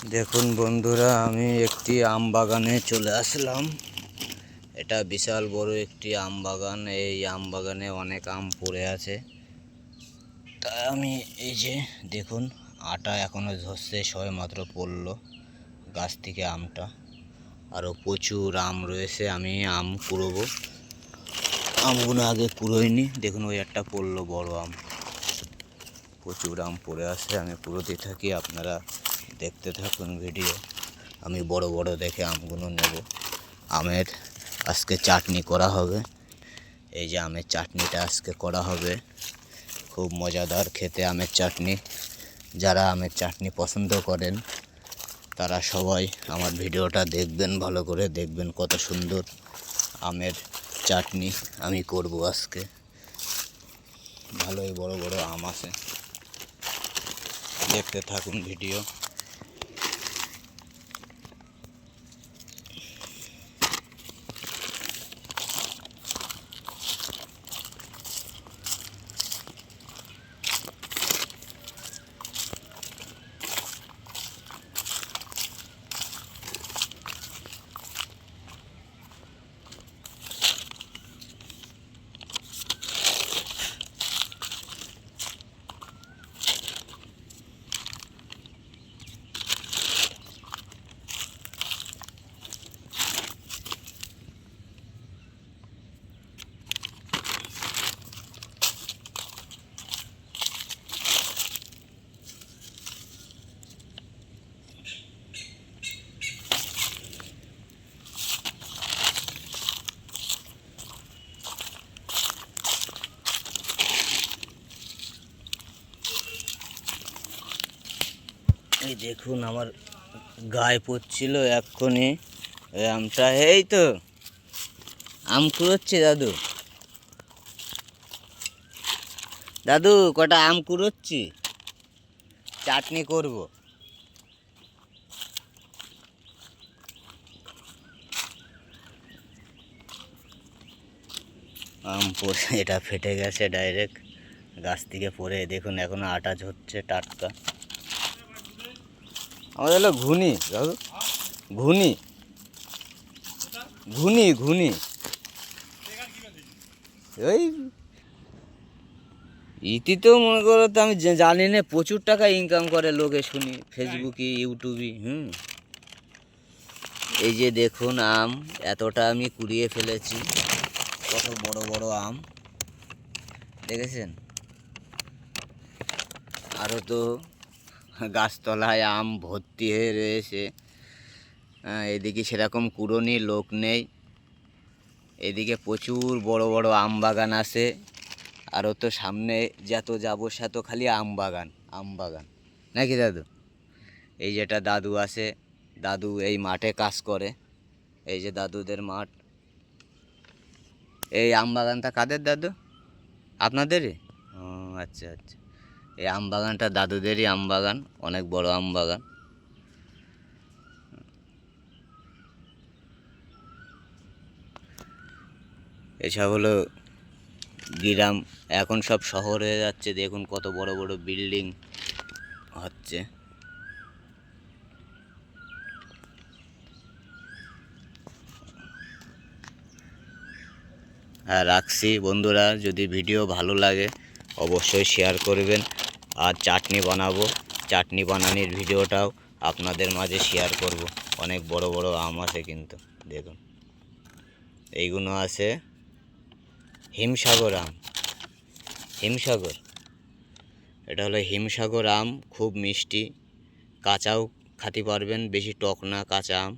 দেখুন বন্ধুরা, আমি একটি আম বাগানে চলে আসলাম। এটা বিশাল বড় একটি আম বাগান। এই আম বাগানে অনেক আম পড়ে আছে। তাই আমি এই যে দেখুন, আটা এখনো ধরছে, সবে মাত্র পড়লো গাছ থেকে আমটা। আরও প্রচুর আম রয়েছে, আমি আম কুড়োবো। আমগুলো আগে কুড়োইনি। দেখুন ওই একটা পড়লো বড় আম। প্রচুর আম পড়ে আছে, আমি কুড়োতে থাকি, আপনারা দেখতে থাকুন ভিডিও। আমি বড় বড় দেখে আমগুলো নেব। আমের আজকে চাটনি করা হবে। এই যে আমের চাটনিটা আজকে করা হবে, খুব মজাদার খেতে আমের চাটনি। যারা আমের চাটনি পছন্দ করেন তারা সবাই আমার ভিডিওটা দেখবেন, ভালো করে দেখবেন। কত সুন্দর আমের চাটনি আমি করব আজকে। ভালোই বড় বড় আম আছে, দেখতে থাকুন ভিডিও। এই দেখুন আমার গায়ে পড়ছিল এক্ষুনি এই আমটা। এই তো আম কুড়োচ্ছে দাদু। দাদু কটা আম কুড়োচ্ছি, চাটনি করব। আম পড়ে এটা ফেটে গেছে ডাইরেক্ট গাছ থেকে পড়ে। দেখুন এখনো আটা ঝরছে টাটকা। আমাদের হলো ঘুনি দাদু, ঘুনি ঘুনি ঘুনি। ওই ইতি তো মনে করো, তো আমি জানি না, প্রচুর টাকা ইনকাম করে লোকে শুনি, ফেসবুকে ইউটিউবে। এই যে দেখুন আম এতটা আমি কুড়িয়ে ফেলেছি। কত বড় বড় আম দেখেছেন। আরও তো গাছতলায় আম ভর্তি হয়ে রয়েছে। এদিকে সেরকম কুড়োনি লোক নেই। এদিকে প্রচুর বড় বড় আম বাগান আছে। আরও তো সামনে যত যাবো সে তো খালি আম বাগান, আম বাগান নাকি দাদু? এই যেটা দাদু আছে, দাদু এই মাঠে কাজ করে। এই যে দাদুদের মাঠ। এই আম বাগানটা কাদের দাদু? আপনাদেরই? ও আচ্ছা আচ্ছা। এই আম বাগানটা দাদুদেরই আম বাগান, অনেক বড় আম বাগান। এসব হলো গ্রাম, এখন সব শহর হয়ে যাচ্ছে। দেখুন কত বড় বড় বিল্ডিং হচ্ছে। হ্যাঁ রাখছি বন্ধুরা, যদি ভিডিও ভালো লাগে অবশ্যই শেয়ার করবেন। আর চাটনি বানাবো, চাটনি বানানোর ভিডিওটাও আপনাদের মাঝে শেয়ার করব। অনেক বড় বড় আম আছে কিন্তু দেখুন, এইগুলো আছে হিমসাগর আম। হিমসাগর, এটা হলো হিমসাগর আম, খুব মিষ্টি। কাঁচাও খেতে পারবেন, বেশি টক না কাঁচা আম।